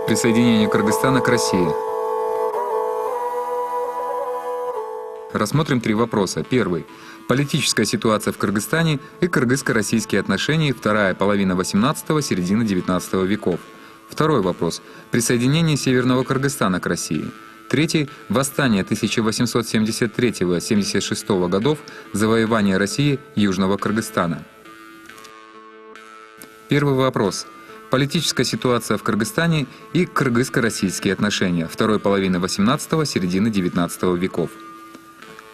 Присоединение Кыргызстана к России. Рассмотрим три вопроса. Первый. Политическая ситуация в Кыргызстане и кыргызско-российские отношения, вторая половина XVIII – середина XIX веков. Второй вопрос. Присоединение Северного Кыргызстана к России. Третий. Восстание 1873-76 годов, завоевание России Южного Кыргызстана. Первый вопрос. Политическая ситуация в Кыргызстане и кыргызско-российские отношения второй половины XVIII – середины XIX веков.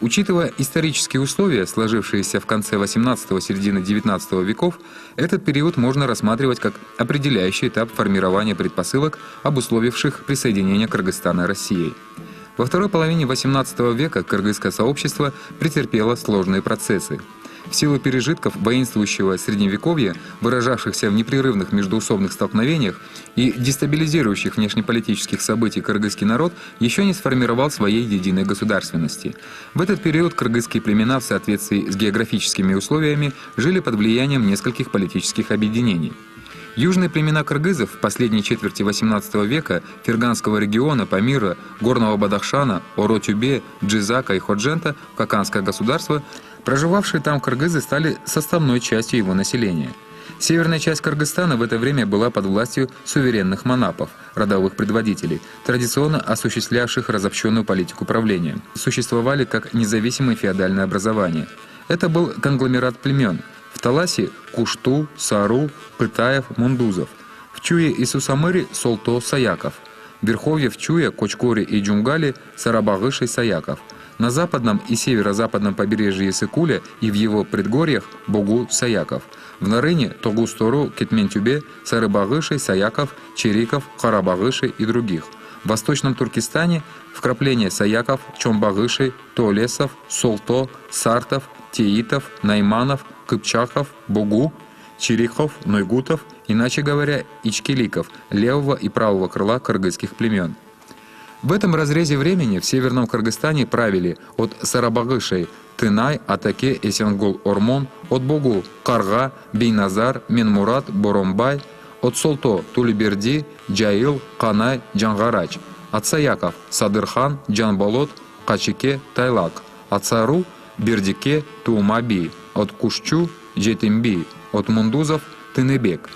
Учитывая исторические условия, сложившиеся в конце XVIII – середины XIX веков, этот период можно рассматривать как определяющий этап формирования предпосылок, обусловивших присоединение Кыргызстана Россией. Во второй половине XVIII века кыргызское сообщество претерпело сложные процессы. В силу пережитков воинствующего Средневековья, выражавшихся в непрерывных междоусобных столкновениях и дестабилизирующих внешнеполитических событий, кыргызский народ еще не сформировал своей единой государственности. В этот период кыргызские племена в соответствии с географическими условиями жили под влиянием нескольких политических объединений. Южные племена кыргызов в последней четверти XVIII века Ферганского региона, Памира, Горного Бадахшана, Оро-Тюбе, Джизака и Ходжента, Каканское государство, проживавшие там кыргызы стали составной частью его населения. Северная часть Кыргызстана в это время была под властью суверенных манапов, родовых предводителей, традиционно осуществлявших разобщенную политику правления. Существовали как независимые феодальные образования. Это был конгломерат племен. В Таласе – Кушту, Сару, Пытаев, Мундузов. В Чуе и Сусамыре – Солто, Саяков. В Верховье в Чуе, Кочкоре и Джунгале – Сарабагыши, Саяков. На западном и северо-западном побережье Иссыкуля и в его предгорьях – Богу, Саяков. В Нарыне, Тогустору, Кетментюбе, Сарыбагыши, Саяков, Чериков, Карабагыши и других. В Восточном Туркестане – вкрапления Саяков, Чомбагыши, Толесов, Солто, Сартов, Теитов, Найманов, Кыпчаков, Богу, Чирихов, Нойгутов, иначе говоря, Ичкеликов, левого и правого крыла кыргызских племен. В этом разрезе времени в Северном Кыргызстане правили от Сарабагышей Тынай, Атаке, Эсенгул, Ормон, от Богу Карга, Бейназар, Менмурат, Боромбай, от Солто Тулиберди, Джаил, Канай, Джангарач, от Саяков Садырхан, Джанболот, Качике, Тайлак, от Сару Бердике, Туумаби, от Кушчу, Джетимби, от Мундузов, Тыныбек.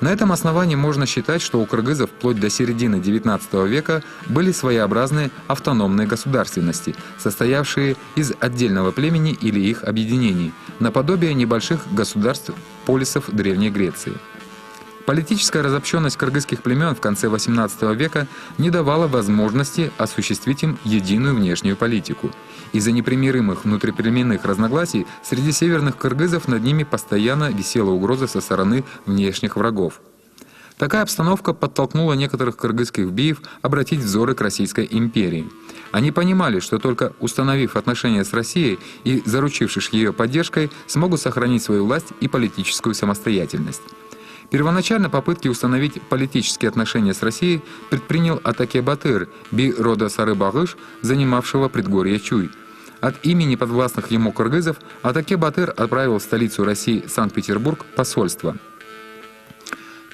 На этом основании можно считать, что у кыргызов вплоть до середины XIX века были своеобразные автономные государственности, состоявшие из отдельного племени или их объединений, наподобие небольших государств-полисов Древней Греции. Политическая разобщенность кыргызских племен в конце XVIII века не давала возможности осуществить им единую внешнюю политику. Из-за непримиримых внутриплеменных разногласий среди северных кыргызов над ними постоянно висела угроза со стороны внешних врагов. Такая обстановка подтолкнула некоторых кыргызских беев обратить взоры к Российской империи. Они понимали, что только установив отношения с Россией и заручившись ее поддержкой, смогут сохранить свою власть и политическую самостоятельность. Первоначально попытки установить политические отношения с Россией предпринял Атаке Батыр, бей рода Сарыбагыш, занимавшего предгорье Чуй. От имени подвластных ему кыргызов Атаке Батыр отправил в столицу России Санкт-Петербург посольство.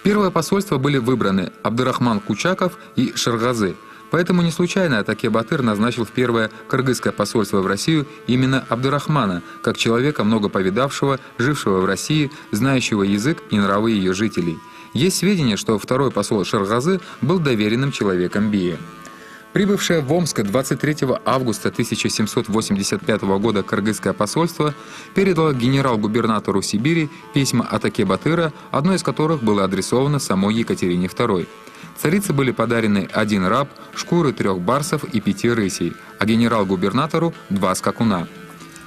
Первое посольство были выбраны Абдырахман Кучаков и Шыргазы. Поэтому не случайно Атаке Батыр назначил в первое кыргызское посольство в Россию именно Абдырахмана, как человека, много повидавшего, жившего в России, знающего язык и нравы ее жителей. Есть сведения, что второй посол Шыргазы был доверенным человеком бея. Прибывшее в Омск 23 августа 1785 года кыргызское посольство передало генерал-губернатору Сибири письма Атаке Батыра, одно из которых было адресовано самой Екатерине II. Царице были подарены 1 раб, шкуры 3 барсов и 5 рысей, а генерал-губернатору 2 скакуна.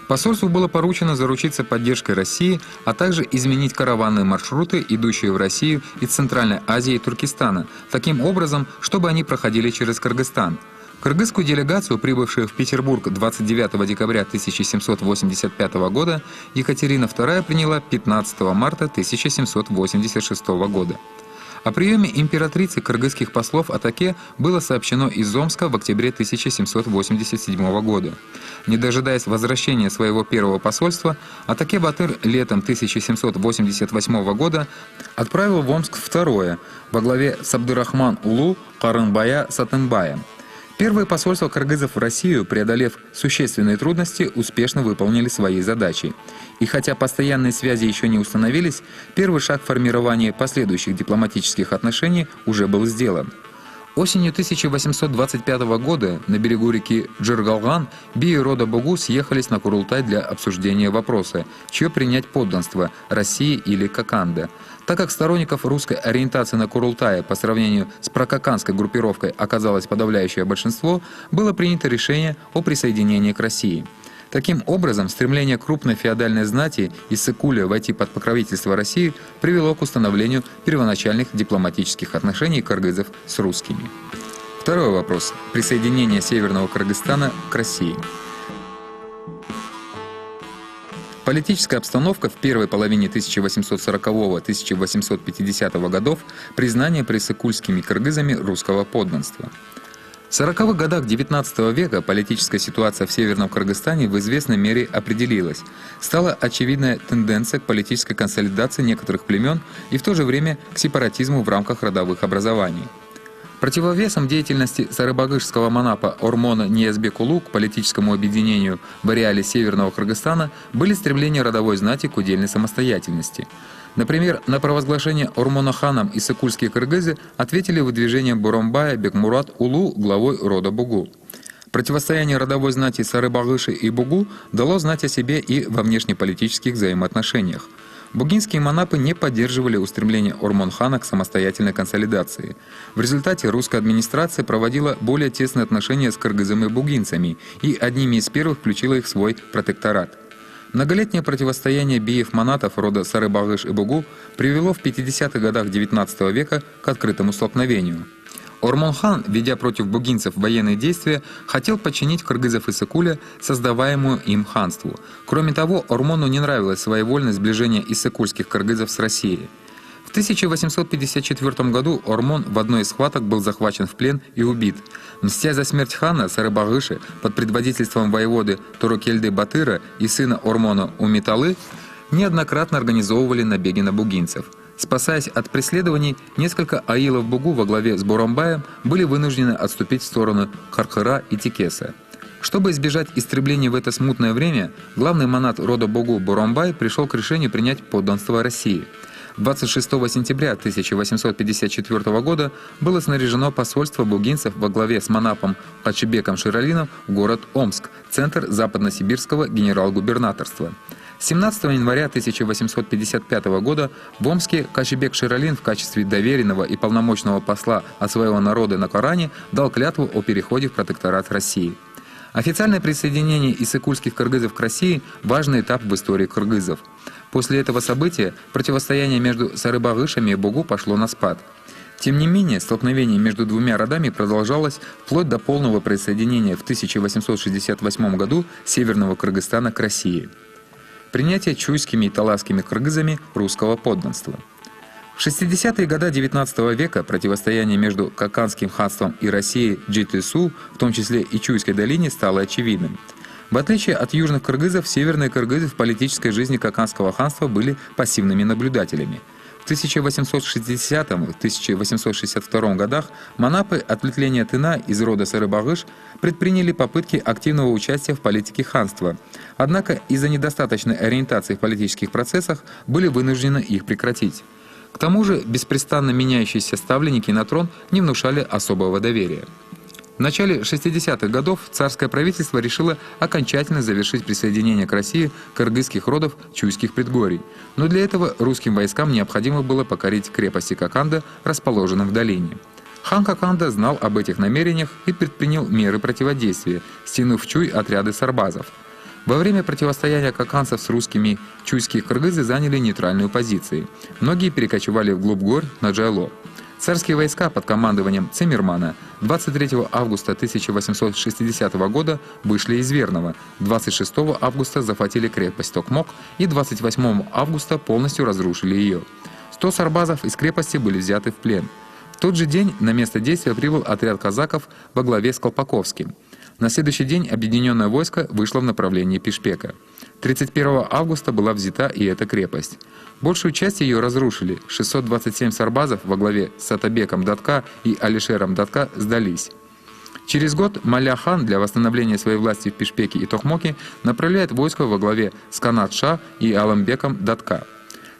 Посольству было поручено заручиться поддержкой России, а также изменить караванные маршруты, идущие в Россию из Центральной Азии и Туркестана, таким образом, чтобы они проходили через Кыргызстан. Кыргызскую делегацию, прибывшую в Петербург 29 декабря 1785 года, Екатерина II приняла 15 марта 1786 года. О приеме императрицы кыргызских послов Атаке было сообщено из Омска в октябре 1787 года. Не дожидаясь возвращения своего первого посольства, Атаке Батыр летом 1788 года отправил в Омск второе во главе с Абдурахман-улу Карынбая Сатынбаем. Первые посольства кыргызов в Россию, преодолев существенные трудности, успешно выполнили свои задачи. И хотя постоянные связи еще не установились, первый шаг в формировании последующих дипломатических отношений уже был сделан. Осенью 1825 года на берегу реки Джиргалган бии рода Бугу съехались на Курултай для обсуждения вопроса, чье принять подданство – России или Коканда. Так как сторонников русской ориентации на Курултае по сравнению с прококанской группировкой оказалось подавляющее большинство, было принято решение о присоединении к России. Таким образом, стремление крупной феодальной знати из Сыкуля войти под покровительство России привело к установлению первоначальных дипломатических отношений кыргызов с русскими. Второй вопрос. Присоединение Северного Кыргызстана к России. Политическая обстановка в первой половине 1840-1850 годов – признание присыкульскими кыргызами русского подданства. В 40-х годах XIX века политическая ситуация в Северном Кыргызстане в известной мере определилась. Стала очевидная тенденция к политической консолидации некоторых племен и в то же время к сепаратизму в рамках родовых образований. Противовесом деятельности сарыбагышского манапа Ормона Ниязбек-улу к политическому объединению в ареале Северного Кыргызстана были стремления родовой знати к удельной самостоятельности. Например, на провозглашение Ормона ханом иссыкульские кыргызы ответили выдвижением Буромбая Бекмурат-улу главой рода Бугу. Противостояние родовой знати Сарыбагыши и Бугу дало знать о себе и во внешнеполитических взаимоотношениях. Бугинские манапы не поддерживали устремления Ормон-хана к самостоятельной консолидации. В результате русская администрация проводила более тесные отношения с кыргызами и бугинцами и одними из первых включила их в свой протекторат. Многолетнее противостояние биев-манатов рода Сарыбагыш и Бугу привело в 50-х годах XIX века к открытому столкновению. Ормон-хан, ведя против бугинцев военные действия, хотел подчинить кыргызов и Иссыкуля создаваемому им ханству. Кроме того, Ормону не нравилось своевольное сближение иссыкульских кыргызов с Россией. В 1854 году Ормон в одной из схваток был захвачен в плен и убит. Мстя за смерть хана, Сарыбагыши под предводительством воеводы Турукельды Батыра и сына Ормона Умиталы неоднократно организовывали набеги на бугинцев. Спасаясь от преследований, несколько аилов Бугу во главе с Буромбаем были вынуждены отступить в сторону Каркыра и Текеса. Чтобы избежать истребления в это смутное время, главный манат рода Бугу Буромбай пришел к решению принять подданство России. 26 сентября 1854 года было снаряжено посольство бугинцев во главе с манапом Хачибеком Ширалином в город Омск, центр западносибирского генерал-губернаторства. 17 января 1855 года в Омске Качибек Ширалин в качестве доверенного и полномочного посла от своего народа на Коране дал клятву о переходе в протекторат России. Официальное присоединение иссыкульских кыргызов к России – важный этап в истории кыргызов. После этого события противостояние между Сарыбагышами и Бугу пошло на спад. Тем не менее, столкновение между двумя родами продолжалось вплоть до полного присоединения в 1868 году Северного Кыргызстана к России. Принятие чуйскими и таласскими кыргызами русского подданства. В 60-е годы XIX века противостояние между Коканским ханством и Россией Джитысу, в том числе и Чуйской долине, стало очевидным. В отличие от южных кыргызов, северные кыргызы в политической жизни Коканского ханства были пассивными наблюдателями. В 1860-1862 годах манапы ответвления Тына из рода Сарыбагыш предприняли попытки активного участия в политике ханства. Однако из-за недостаточной ориентации в политических процессах были вынуждены их прекратить. К тому же беспрестанно меняющиеся ставленники на трон не внушали особого доверия. В начале 60-х годов царское правительство решило окончательно завершить присоединение к России кыргызских родов Чуйских предгорий, но для этого русским войскам необходимо было покорить крепости Коканда, расположенных в долине. Хан Коканда знал об этих намерениях и предпринял меры противодействия, стянув в Чуй отряды сарбазов. Во время противостояния коканцев с русскими чуйские кыргызы заняли нейтральную позицию. Многие перекочевали вглубь гор на Джайло. Царские войска под командованием Циммермана 23 августа 1860 года вышли из Верного, 26 августа захватили крепость Токмок и 28 августа полностью разрушили ее. 100 сарбазов из крепости были взяты в плен. В тот же день на место действия прибыл отряд казаков во главе с Колпаковским. На следующий день объединенное войско вышло в направлении Пишпека. 31 августа была взята и эта крепость. Большую часть ее разрушили. 627 сарбазов во главе с Атабеком Датка и Алишером Датка сдались. Через год Малля-хан для восстановления своей власти в Пишпеке и Тохмоке направляет войско во главе с Канат-ша и Аламбеком Датка.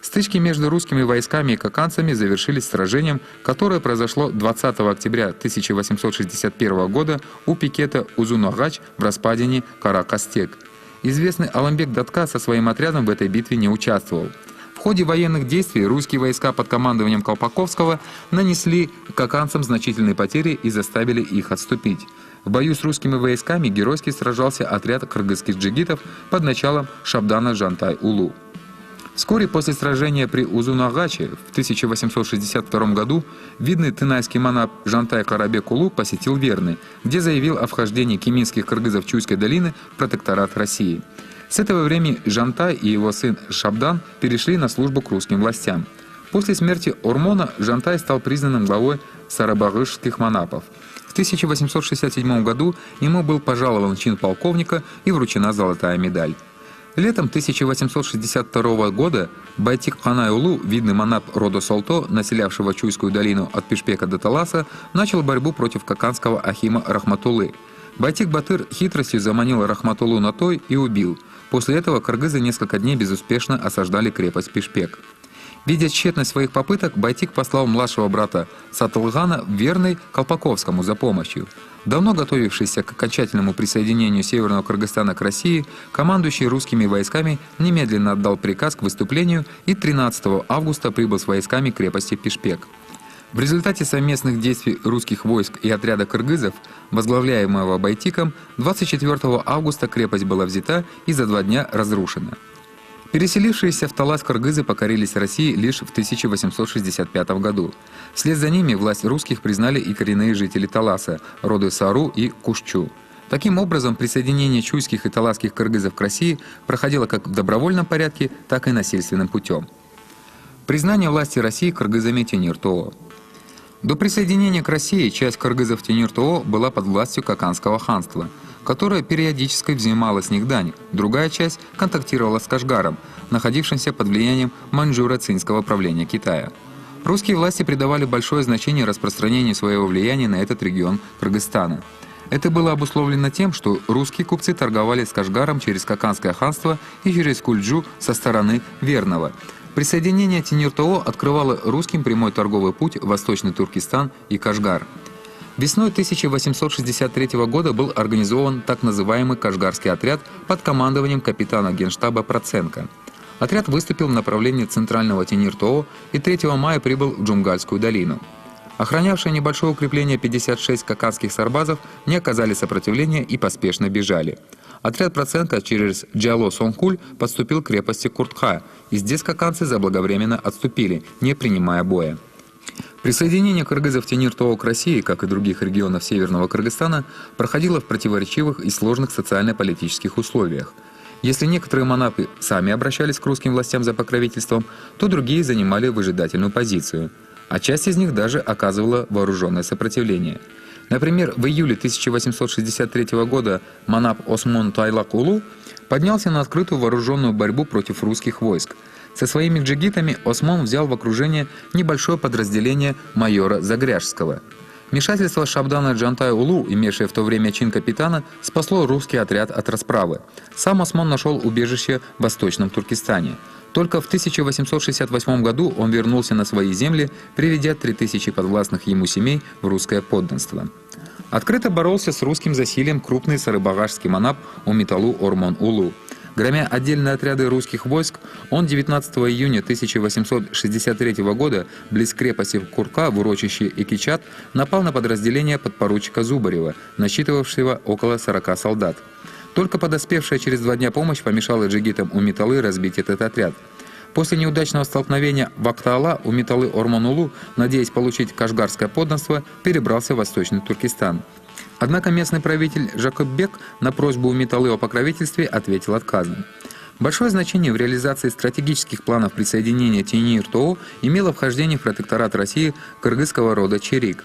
Стычки между русскими войсками и каканцами завершились сражением, которое произошло 20 октября 1861 года у пикета Узунагач в распадине Каракастек. Известный Аламбек Датка со своим отрядом в этой битве не участвовал. В ходе военных действий русские войска под командованием Колпаковского нанесли каканцам значительные потери и заставили их отступить. В бою с русскими войсками геройски сражался отряд кыргызских джигитов под началом Шабдана Жантай-Улу. Вскоре после сражения при Узунагаче в 1862 году видный тынайский монах Жантай Карабек-Улу посетил Верны, где заявил о вхождении кеминских кыргызов Чуйской долины в протекторат России. С этого времени Жантай и его сын Шабдан перешли на службу к русским властям. После смерти Ормона Жантай стал признанным главой сарабагышских манапов. В 1867 году ему был пожалован чин полковника и вручена золотая медаль. Летом 1862 года Байтик Канай-Улу, видный манап рода Солто, населявшего Чуйскую долину от Пишпека до Таласа, начал борьбу против каканского ахима Рахматуллы. Байтик Батыр хитростью заманил Рахматуллу на той и убил. После этого кыргызы несколько дней безуспешно осаждали крепость Пишпек. Видя тщетность своих попыток, Байтик послал младшего брата Сатылгана в Верный Колпаковскому за помощью. Давно готовившийся к окончательному присоединению Северного Кыргызстана к России, командующий русскими войсками немедленно отдал приказ к выступлению и 13 августа прибыл с войсками к крепости Пишпек. В результате совместных действий русских войск и отряда кыргызов, возглавляемого Байтиком, 24 августа крепость была взята и за 2 дня разрушена. Переселившиеся в Талас кыргызы покорились России лишь в 1865 году. Вслед за ними власть русских признали и коренные жители Таласа, роды Сару и Кушчу. Таким образом, присоединение чуйских и таласских кыргызов к России проходило как в добровольном порядке, так и насильственным путем. Признание власти России кыргызами Тенир-Тоо. До присоединения к России часть кыргызов Тенир-Тоо была под властью Каканского ханства, которое периодически взимало с них дань. Другая часть контактировала с Кашгаром, находившимся под влиянием маньчжуро-цинского правления Китая. Русские власти придавали большое значение распространению своего влияния на этот регион Кыргызстана. Это было обусловлено тем, что русские купцы торговали с Кашгаром через Каканское ханство и через Кульджу со стороны Верного. Присоединение Тенир-Тоо открывало русским прямой торговый путь в Восточный Туркестан и Кашгар. Весной 1863 года был организован так называемый Кашгарский отряд под командованием капитана генштаба Проценко. Отряд выступил в направлении центрального Тенир-Тоо и 3 мая прибыл в Джумгальскую долину. Охранявшие небольшое укрепление 56 каканских сарбазов не оказали сопротивления и поспешно бежали. Отряд Проценко через Джало-Сонкуль подступил к крепости Куртха, и здесь каканцы заблаговременно отступили, не принимая боя. Присоединение кыргызов Тенир-Тоо к России, как и других регионов Северного Кыргызстана, проходило в противоречивых и сложных социально-политических условиях. Если некоторые манапы сами обращались к русским властям за покровительством, то другие занимали выжидательную позицию, а часть из них даже оказывала вооруженное сопротивление. Например, в июле 1863 года манап Осмон Тайлак-Улу поднялся на открытую вооруженную борьбу против русских войск. Со своими джигитами Осмон взял в окружение небольшое подразделение майора Загряжского. Вмешательство Шабдана Джантай-Улу, имевшее в то время чин капитана, спасло русский отряд от расправы. Сам Осмон нашел убежище в Восточном Туркестане. Только в 1868 году он вернулся на свои земли, приведя 3000 подвластных ему семей в русское подданство. Открыто боролся с русским засилием крупный сарыбагашский манап Умиталу Ормон-Улу. Громя отдельные отряды русских войск, он 19 июня 1863 года близ крепости Курка в урочище Экичат напал на подразделение подпоручика Зубарева, насчитывавшего около 40 солдат. Только подоспевшая через 2 дня помощь помешала джигитам Умиталы разбить этот отряд. После неудачного столкновения в Актаала Умиталы Ормон-Улу, надеясь получить кашгарское подданство, перебрался в Восточный Туркестан. Однако местный правитель Жакопбек на просьбу Умиталы о покровительстве ответил отказом. Большое значение в реализации стратегических планов присоединения Тиньир-Тоо имело вхождение в протекторат России кыргызского рода Черик.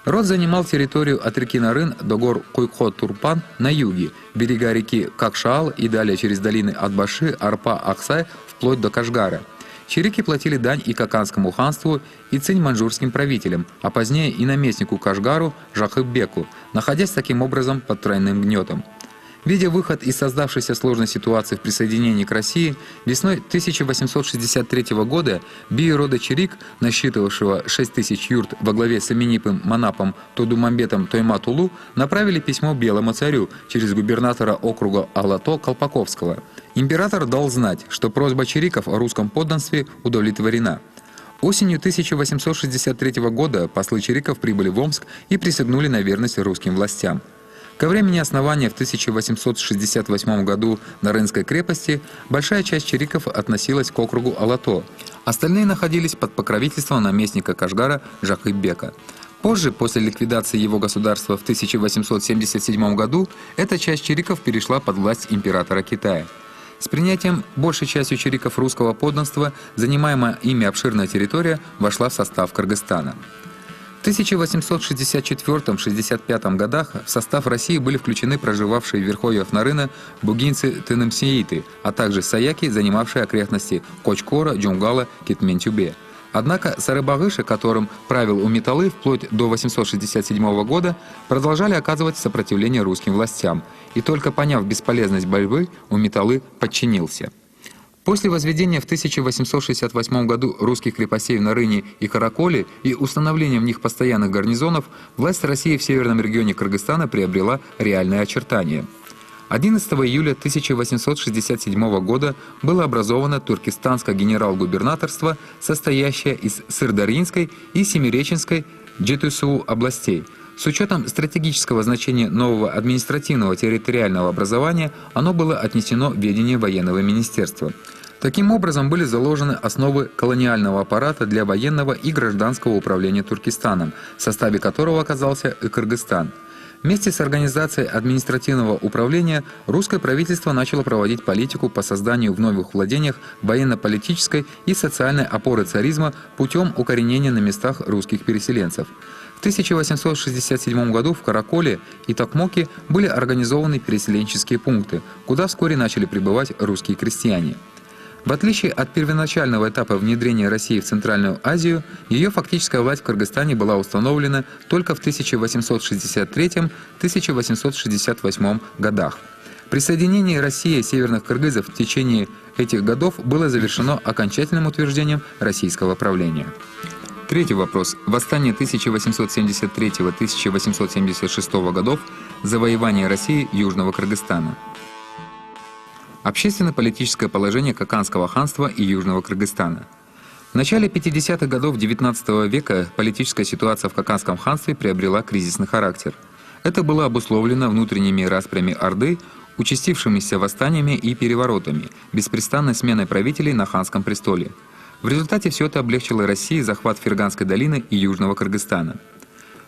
Род занимал территорию от реки Нарын до гор Куйхо-Турпан на юге, берега реки Какшаал и далее через долины Атбаши, Арпа, Аксай вплоть до Кашгара. Черики платили дань и Каканскому ханству, и цинь-маньчжурским правителям, а позднее и наместнику Кашгару Жахып-беку, находясь таким образом под тройным гнетом. Видя выход из создавшейся сложной ситуации в присоединении к России, весной 1863 года бии рода Черик, насчитывавшего 6000 юрт во главе с именитым манапом Тодумамбетом Тойма-Тулу, направили письмо Белому царю через губернатора округа Алато Колпаковского. Император дал знать, что просьба чериков о русском подданстве удовлетворена. Осенью 1863 года послы чериков прибыли в Омск и присягнули на верность русским властям. Ко времени основания в 1868 году Нарынской крепости большая часть чериков относилась к округу Алато. Остальные находились под покровительством наместника Кашгара Жахып-бека. Позже, после ликвидации его государства в 1877 году, эта часть чериков перешла под власть императора Китая. С принятием большей частью чериков русского подданства занимаемая ими обширная территория вошла в состав Кыргызстана. В 1864-65 годах в состав России были включены проживавшие в верховьях Нарына бугинцы-тынымсииты, а также саяки, занимавшие окрестности Кочкора, Джунгала, Китмен-Тюбе. Однако Сарыбагыши, которым правил Умиталы вплоть до 867 года, продолжали оказывать сопротивление русским властям, и только поняв бесполезность борьбы, Умиталы подчинился. После возведения в 1868 году русских крепостей в Нарыне и Караколе и установления в них постоянных гарнизонов, власть России в северном регионе Кыргызстана приобрела реальные очертания. 11 июля 1867 года было образовано Туркестанское генерал-губернаторство, состоящее из Сырдарьинской и Семиреченской Джетусу областей. С учетом стратегического значения нового административного территориального образования оно было отнесено в ведение военного министерства. Таким образом были заложены основы колониального аппарата для военного и гражданского управления Туркестаном, в составе которого оказался и Кыргызстан. Вместе с организацией административного управления русское правительство начало проводить политику по созданию в новых владениях военно-политической и социальной опоры царизма путем укоренения на местах русских переселенцев. В 1867 году в Караколе и Токмоке были организованы переселенческие пункты, куда вскоре начали прибывать русские крестьяне. В отличие от первоначального этапа внедрения России в Центральную Азию, ее фактическая власть в Кыргызстане была установлена только в 1863-1868 годах. Присоединение России северных кыргызов в течение этих годов было завершено окончательным утверждением российского правления. Третий вопрос. Восстание 1873-1876 годов, завоевание России Южного Кыргызстана. Общественно-политическое положение Каканского ханства и Южного Кыргызстана. В начале 50-х годов XIX века политическая ситуация в Каканском ханстве приобрела кризисный характер. Это было обусловлено внутренними распрями Орды, участившимися восстаниями и переворотами, беспрестанной сменой правителей на ханском престоле. В результате все это облегчило России захват Ферганской долины и Южного Кыргызстана.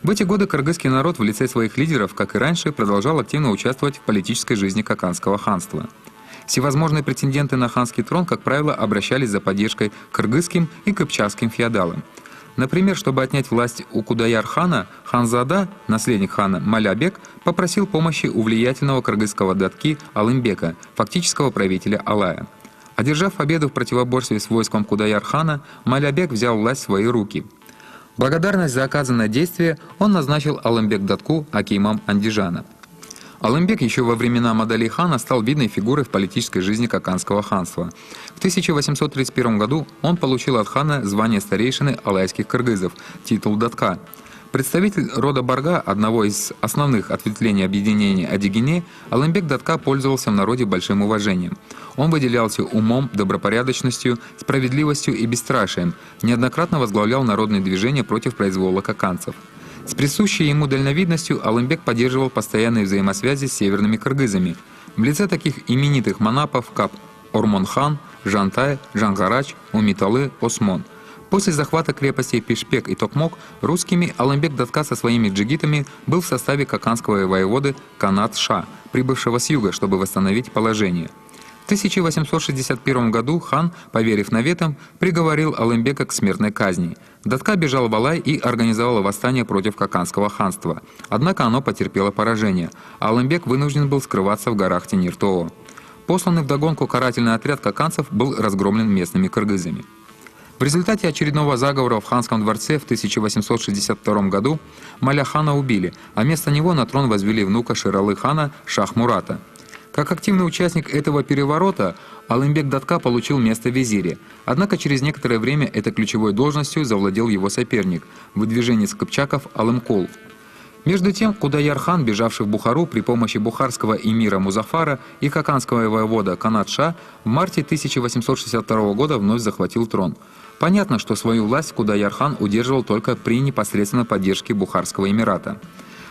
В эти годы кыргызский народ в лице своих лидеров, как и раньше, продолжал активно участвовать в политической жизни Каканского ханства. Всевозможные претенденты на ханский трон, как правило, обращались за поддержкой к кыргызским и кыпчакским феодалам. Например, чтобы отнять власть у Кудаяр-хана, ханзада, наследник хана Малябек, попросил помощи у влиятельного кыргызского датки Алымбека, фактического правителя Алая. Одержав победу в противоборстве с войском Кудаяр-хана, Малябек взял власть в свои руки. В благодарность за оказанное действие он назначил Алымбек-датку акимом Андижана. Алымбек еще во времена Мадали-хана стал видной фигурой в политической жизни Каканского ханства. В 1831 году он получил от хана звание старейшины алайских кыргызов, титул датка. Представитель рода Барга, одного из основных ответвлений объединения Адигене, Алымбек-датка пользовался в народе большим уважением. Он выделялся умом, добропорядочностью, справедливостью и бесстрашием, неоднократно возглавлял народные движения против произвола каканцев. С присущей ему дальновидностью Алымбек поддерживал постоянные взаимосвязи с северными кыргызами в лице таких именитых манапов, как Ормон-хан, Жантай, Жангарач, Умиталы, Осмон. После захвата крепостей Пишпек и Токмок русскими Алымбек-датка со своими джигитами был в составе каканского воеводы Канат-ша, прибывшего с юга, чтобы восстановить положение. В 1861 году хан, поверив наветам, приговорил Алымбека к смертной казни. Датка бежал в Алай и организовал восстание против Каканского ханства. Однако оно потерпело поражение, а Алымбек вынужден был скрываться в горах Тенир-Тоо. Посланный вдогонку карательный отряд каканцев был разгромлен местными кыргызами. В результате очередного заговора в ханском дворце в 1862 году Маля хана убили, а вместо него на трон возвели внука Шералы хана Шах-Мурата. Как активный участник этого переворота, Алымбек Датка получил место визиря. Однако через некоторое время этой ключевой должностью завладел его соперник, выдвиженец кыпчаков Алымкул. Между тем, Кудаяр-хан, бежавший в Бухару при помощи бухарского эмира Музафара и каканского воевода Канат-Ша, в марте 1862 года вновь захватил трон. Понятно, что свою власть Кудаяр-хан удерживал только при непосредственной поддержке Бухарского эмирата.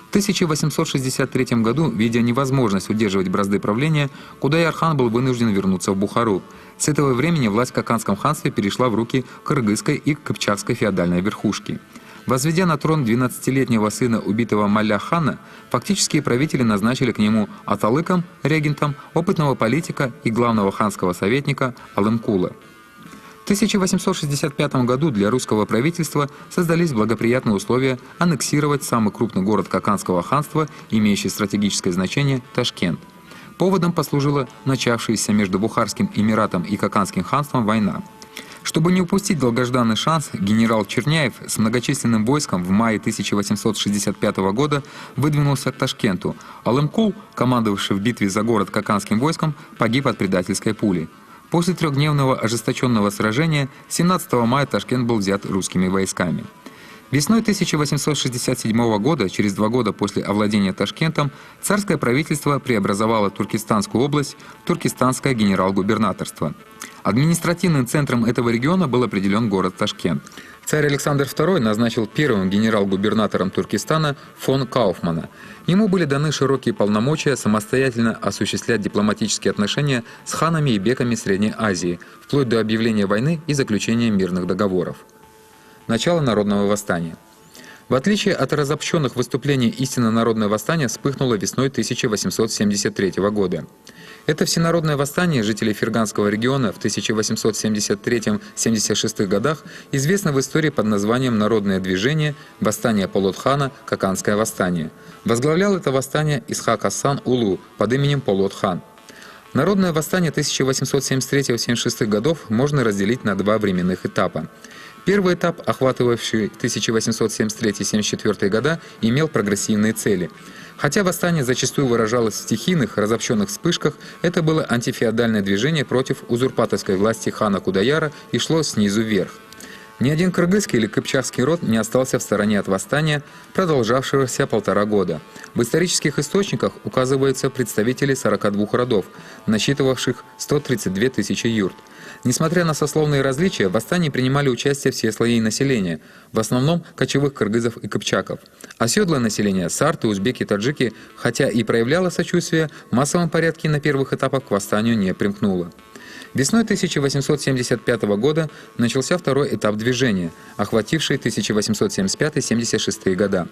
В 1863 году, видя невозможность удерживать бразды правления, Кудаяр-хан был вынужден вернуться в Бухару. С этого времени власть в Каканском ханстве перешла в руки кыргызской и кыпчакской феодальной верхушки. Возведя на трон 12-летнего сына убитого Маля хана, фактические правители назначили к нему аталыком, регентом, опытного политика и главного ханского советника Алымкула. В 1865 году для русского правительства создались благоприятные условия аннексировать самый крупный город Каканского ханства, имеющий стратегическое значение – Ташкент. Поводом послужила начавшаяся между Бухарским эмиратом и Каканским ханством война. Чтобы не упустить долгожданный шанс, генерал Черняев с многочисленным войском в мае 1865 года выдвинулся к Ташкенту. Алымкул, командовавший в битве за город Каканским войском, погиб от предательской пули. После трехдневного ожесточенного сражения 17 мая Ташкент был взят русскими войсками. Весной 1867 года, через 2 года после овладения Ташкентом, царское правительство преобразовало Туркестанскую область в Туркестанское генерал-губернаторство. Административным центром этого региона был определен город Ташкент. Царь Александр II назначил первым генерал-губернатором Туркестана фон Кауфмана. Ему были даны широкие полномочия самостоятельно осуществлять дипломатические отношения с ханами и беками Средней Азии, вплоть до объявления войны и заключения мирных договоров. Начало народного восстания. В отличие от разобщенных выступлений, истинно народное восстание вспыхнуло весной 1873 года. Это всенародное восстание жителей Ферганского региона в 1873-76 годах известно в истории под названием «Народное движение. Восстание Полот-хана. Каканское восстание». Возглавлял это восстание Исхак Асан Улу под именем Полот-хан. Народное восстание 1873-76 годов можно разделить на 2 временных этапа. Первый этап, охватывавший 1873-74 года, имел прогрессивные цели. Хотя восстание зачастую выражалось в стихийных, разобщенных вспышках, это было антифеодальное движение против узурпаторской власти хана Кудаяра и шло снизу вверх. Ни один кыргызский или кыпчакский род не остался в стороне от восстания, продолжавшегося 1,5 года. В исторических источниках указываются представители 42 родов, насчитывавших 132 тысячи юрт. Несмотря на сословные различия, в восстании принимали участие все слои населения, в основном кочевых кыргызов и кыпчаков. Оседлое население, сарты, узбеки, таджики, хотя и проявляло сочувствие, в массовом порядке на первых этапах к восстанию не примкнуло. Весной 1875 года начался второй этап движения, охвативший 1875-76 года.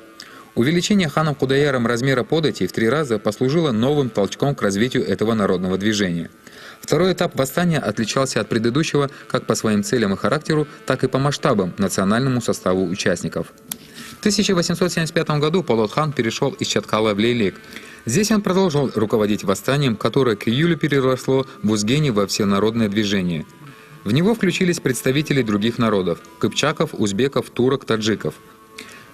Увеличение ханом Кудаяром размера податей в 3 раза послужило новым толчком к развитию этого народного движения. Второй этап восстания отличался от предыдущего как по своим целям и характеру, так и по масштабам, национальному составу участников. В 1875 году Полот-хан перешел из Чаткала в Лейлек. Здесь он продолжил руководить восстанием, которое к июлю переросло в Узгене во всенародное движение. В него включились представители других народов – кыпчаков, узбеков, турок, таджиков.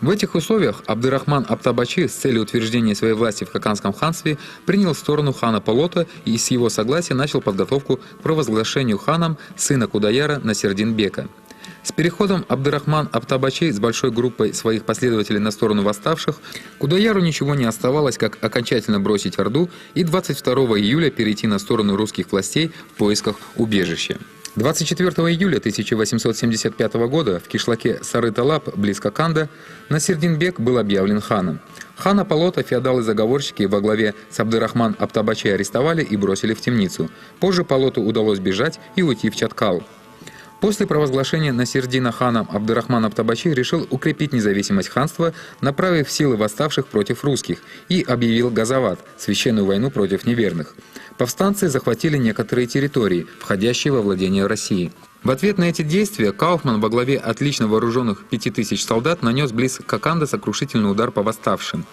В этих условиях Абдырахман Аптабачи с целью утверждения своей власти в Каканском ханстве принял сторону хана Полота и с его согласия начал подготовку к провозглашению ханом сына Кудаяра Насердинбека. С переходом Абдырахман Аптабачи с большой группой своих последователей на сторону восставших, Кудаяру ничего не оставалось, как окончательно бросить Орду и 22 июля перейти на сторону русских властей в поисках убежища. 24 июля 1875 года в кишлаке Сары-Талап, близ Коканда, Насердинбек был объявлен ханом. Хана Полота феодалы-заговорщики во главе с Абдырахман Аптабачи арестовали и бросили в темницу. Позже Полоту удалось бежать и уйти в Чаткал. После провозглашения Насирдина ханом Абдурахман Аптабачи решил укрепить независимость ханства, направив силы восставших против русских, и объявил газават – священную войну против неверных. Повстанцы захватили некоторые территории, входящие во владение России. В ответ на эти действия Кауфман во главе отлично вооруженных 5000 солдат нанес близ Коканды сокрушительный удар по восставшим.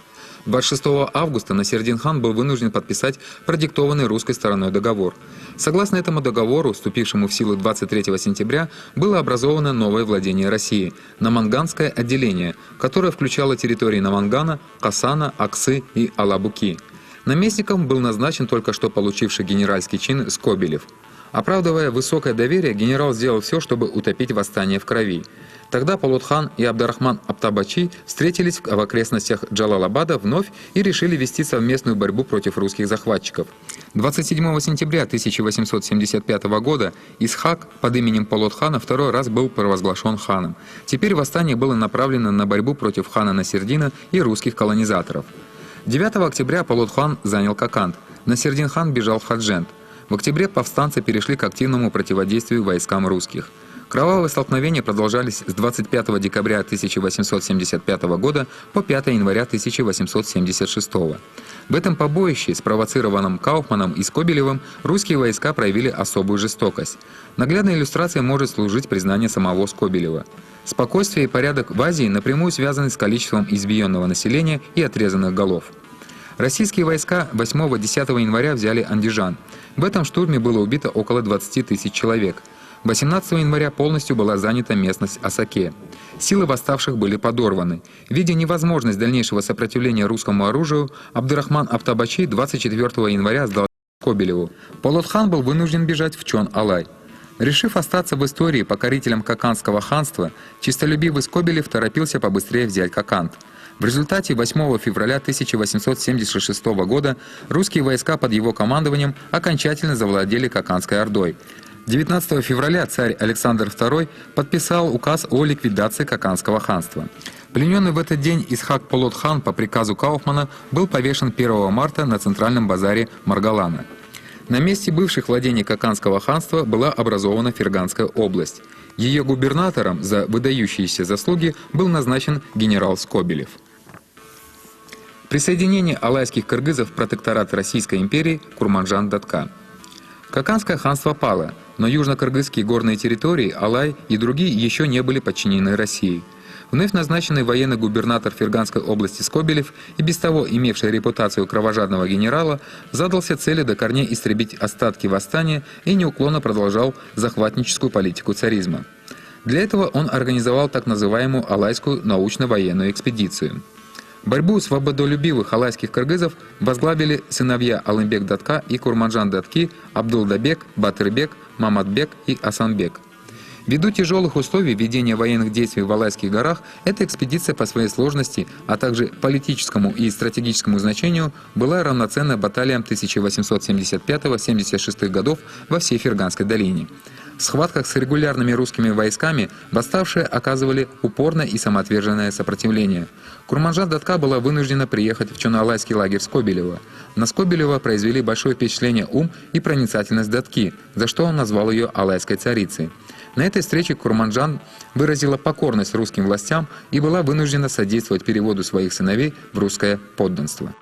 26 августа Насирдин хан был вынужден подписать продиктованный русской стороной договор. Согласно этому договору, вступившему в силу 23 сентября, было образовано новое владение России – Наманганское отделение, которое включало территории Намангана, Касана, Аксы и Алабуки. Наместником был назначен только что получивший генеральский чин Скобелев. Оправдывая высокое доверие, генерал сделал все, чтобы утопить восстание в крови. Тогда Полот-хан и Абдурахман Аптабачи встретились в окрестностях Джалалабада вновь и решили вести совместную борьбу против русских захватчиков. 27 сентября 1875 года Исхак под именем Полот-хана второй раз был провозглашен ханом. Теперь восстание было направлено на борьбу против хана Насирдина и русских колонизаторов. 9 октября Полот-хан занял Коканд. Насирдин хан бежал в Хаджент. В октябре повстанцы перешли к активному противодействию войскам русских. Кровавые столкновения продолжались с 25 декабря 1875 года по 5 января 1876. В этом побоище, спровоцированном Кауфманом и Скобелевым, русские войска проявили особую жестокость. Наглядной иллюстрацией может служить признание самого Скобелева. Спокойствие и порядок в Азии напрямую связаны с количеством избиенного населения и отрезанных голов. Российские войска 8-10 января взяли Андижан. В этом штурме было убито около 20 тысяч человек. 18 января полностью была занята местность Асаке. Силы восставших были подорваны. Видя невозможность дальнейшего сопротивления русскому оружию, Абдурахман Аптабачи 24 января сдал Скобелеву. Полот-хан был вынужден бежать в Чон-Алай. Решив остаться в истории покорителем Кокандского ханства, честолюбивый Скобелев торопился побыстрее взять Коканд. В результате 8 февраля 1876 года русские войска под его командованием окончательно завладели Кокандской ордой. 19 февраля царь Александр II подписал указ о ликвидации Кокандского ханства. Плененный в этот день Исхак Полот-хан по приказу Кауфмана был повешен 1 марта на центральном базаре Маргалана. На месте бывших владений Кокандского ханства была образована Ферганская область. Ее губернатором за выдающиеся заслуги был назначен генерал Скобелев. Присоединение алайских кыргызов в протекторат Российской империи Курманжан-Датка. Кокандское ханство пало, но южно-кыргызские горные территории, Алай и другие еще не были подчинены России. Вновь назначенный военный губернатор Ферганской области Скобелев, и без того имевший репутацию кровожадного генерала, задался целью до корней истребить остатки восстания и неуклонно продолжал захватническую политику царизма. Для этого он организовал так называемую Алайскую научно-военную экспедицию. Борьбу свободолюбивых алайских кыргызов возглавили сыновья Алымбек-Датка и Курманжан-Датки Абдулдабек, Батырбек, Мамадбек и Асанбек. Ввиду тяжелых условий ведения военных действий в Алайских горах, эта экспедиция по своей сложности, а также политическому и стратегическому значению, была равноценна баталиям 1875-76 годов во всей Ферганской долине. В схватках с регулярными русскими войсками восставшие оказывали упорное и самоотверженное сопротивление. Курманжан-Датка была вынуждена приехать в Чон-Алайский лагерь Скобелева. На Скобелева произвели большое впечатление ум и проницательность Датки, за что он назвал ее Алайской царицей. На этой встрече Курманжан выразила покорность русским властям и была вынуждена содействовать переводу своих сыновей в русское подданство.